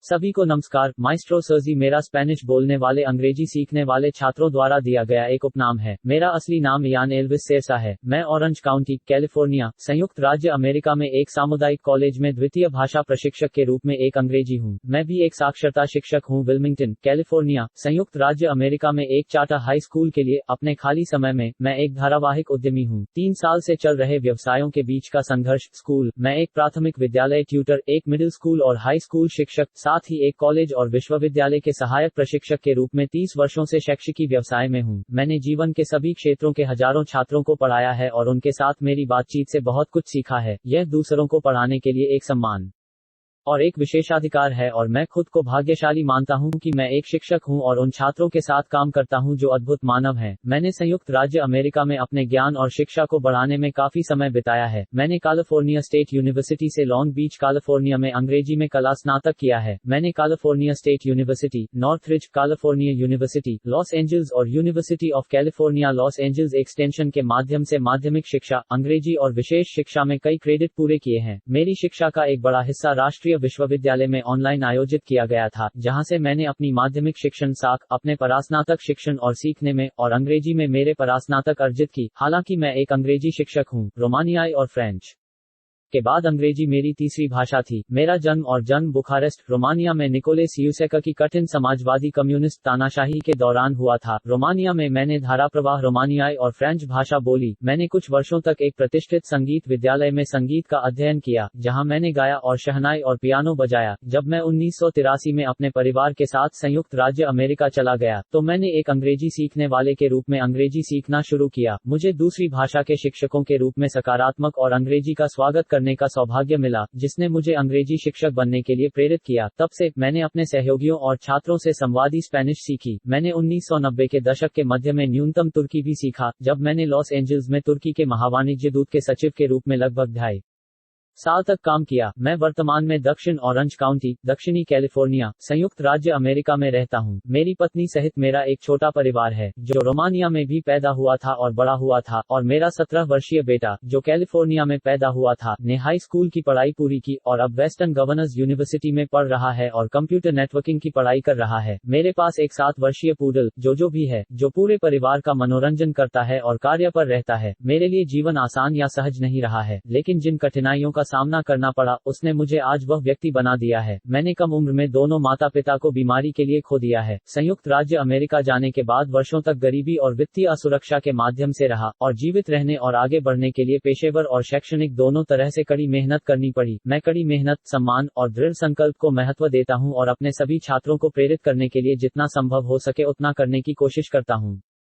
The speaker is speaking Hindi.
सभी को नमस्कार। माइस्ट्रो सर्जी मेरा स्पेनिश बोलने वाले अंग्रेजी सीखने वाले छात्रों द्वारा दिया गया एक उपनाम है। मेरा असली नाम यान एल्विस सेरसा है। मैं ऑरेंज काउंटी, कैलिफोर्निया, संयुक्त राज्य अमेरिका में एक सामुदायिक कॉलेज में द्वितीय भाषा प्रशिक्षक के रूप में एक अंग्रेजी हूँ। मैं भी एक साक्षरता शिक्षक हूँ। विल्मिंगटन, कैलिफोर्निया, संयुक्त राज्य अमेरिका में एक चार्टर हाई स्कूल के लिए अपने खाली समय में मैं एक धारावाहिक उद्यमी हूँ। 3 साल से चल रहे व्यवसायों के बीच का संघर्ष। स्कूल, मैं एक प्राथमिक विद्यालय ट्यूटर, एक मिडिल स्कूल और हाई स्कूल शिक्षक, साथ ही एक कॉलेज और विश्वविद्यालय के सहायक प्रशिक्षक के रूप में 30 वर्षों से शैक्षिकी व्यवसाय में हूं। मैंने जीवन के सभी क्षेत्रों के हजारों छात्रों को पढ़ाया है और उनके साथ मेरी बातचीत से बहुत कुछ सीखा है। यह दूसरों को पढ़ाने के लिए एक सम्मान और एक विशेषाधिकार है और मैं खुद को भाग्यशाली मानता हूं कि मैं एक शिक्षक हूं और उन छात्रों के साथ काम करता हूं जो अद्भुत मानव हैं। मैंने संयुक्त राज्य अमेरिका में अपने ज्ञान और शिक्षा को बढ़ाने में काफी समय बिताया है। मैंने कैलिफोर्निया स्टेट यूनिवर्सिटी से लॉन्ग बीच, कैलिफोर्निया में अंग्रेजी में कला स्नातक किया है। मैंने California State University, Northridge, California University, Los Angeles और University of California Los Angeles extension के माध्यम से माध्यमिक शिक्षा, अंग्रेजी और विशेष शिक्षा में कई क्रेडिट पूरे किए हैं। मेरी शिक्षा का एक बड़ा हिस्सा राष्ट्रीय विश्वविद्यालय में ऑनलाइन आयोजित किया गया था, जहां से मैंने अपनी माध्यमिक शिक्षण साख, अपने परास्नातक शिक्षण और सीखने में और अंग्रेजी में मेरे परास्नातक अर्जित की। हालांकि मैं एक अंग्रेजी शिक्षक हूं, रोमानियाई और फ्रेंच के बाद अंग्रेजी मेरी तीसरी भाषा थी। मेरा जन्म बुखारेस्ट, रोमानिया में निकोले सियुसेका की कठिन समाजवादी कम्युनिस्ट तानाशाही के दौरान हुआ था। रोमानिया में मैंने धाराप्रवाह रोमानियाई और फ्रेंच भाषा बोली। मैंने कुछ वर्षों तक एक प्रतिष्ठित संगीत विद्यालय में संगीत का अध्ययन किया, जहां मैंने गाया और शहनाई और पियानो बजाया। जब मैं 1983 में अपने परिवार के साथ संयुक्त राज्य अमेरिका चला गया, तो मैंने एक अंग्रेजी सीखने वाले के रूप में अंग्रेजी सीखना शुरू किया। मुझे दूसरी भाषा के शिक्षकों के रूप में सकारात्मक और अंग्रेजी का स्वागत करने का सौभाग्य मिला, जिसने मुझे अंग्रेजी शिक्षक बनने के लिए प्रेरित किया। तब से मैंने अपने सहयोगियों और छात्रों से संवादी स्पेनिश सीखी। मैंने 1990 के दशक के मध्य में न्यूनतम तुर्की भी सीखा, जब मैंने लॉस एंजल्स में तुर्की के महावाणिज्य दूत के सचिव के रूप में लगभग 2.5 साल तक काम किया। मैं वर्तमान में दक्षिण ऑरेंज काउंटी, दक्षिणी कैलिफोर्निया, संयुक्त राज्य अमेरिका में रहता हूं। मेरी पत्नी सहित मेरा एक छोटा परिवार है, जो रोमानिया में भी पैदा हुआ था और बड़ा हुआ था, और मेरा 17 वर्षीय बेटा, जो कैलिफोर्निया में पैदा हुआ था, ने हाई स्कूल की पढ़ाई पूरी की और अब वेस्टर्न गवर्नर्स यूनिवर्सिटी में पढ़ रहा है और कंप्यूटर नेटवर्किंग की पढ़ाई कर रहा है। मेरे पास एक 7 वर्षीय पूडल, जो भी है, जो पूरे परिवार का मनोरंजन करता है और कार्य पर रहता है। मेरे लिए जीवन आसान या सहज नहीं रहा है, लेकिन जिन कठिनाइयों का सामना करना पड़ा, उसने मुझे आज वह व्यक्ति बना दिया है। मैंने कम उम्र में दोनों माता पिता को बीमारी के लिए खो दिया है। संयुक्त राज्य अमेरिका जाने के बाद वर्षों तक गरीबी और वित्तीय असुरक्षा के माध्यम से रहा और जीवित रहने और आगे बढ़ने के लिए पेशेवर और शैक्षणिक दोनों तरह से कड़ी मेहनत करनी पड़ी। मैं कड़ी मेहनत, सम्मान और दृढ़ संकल्प को महत्व देता हूं और अपने सभी छात्रों को प्रेरित करने के लिए जितना संभव हो सके उतना करने की कोशिश करता हूं।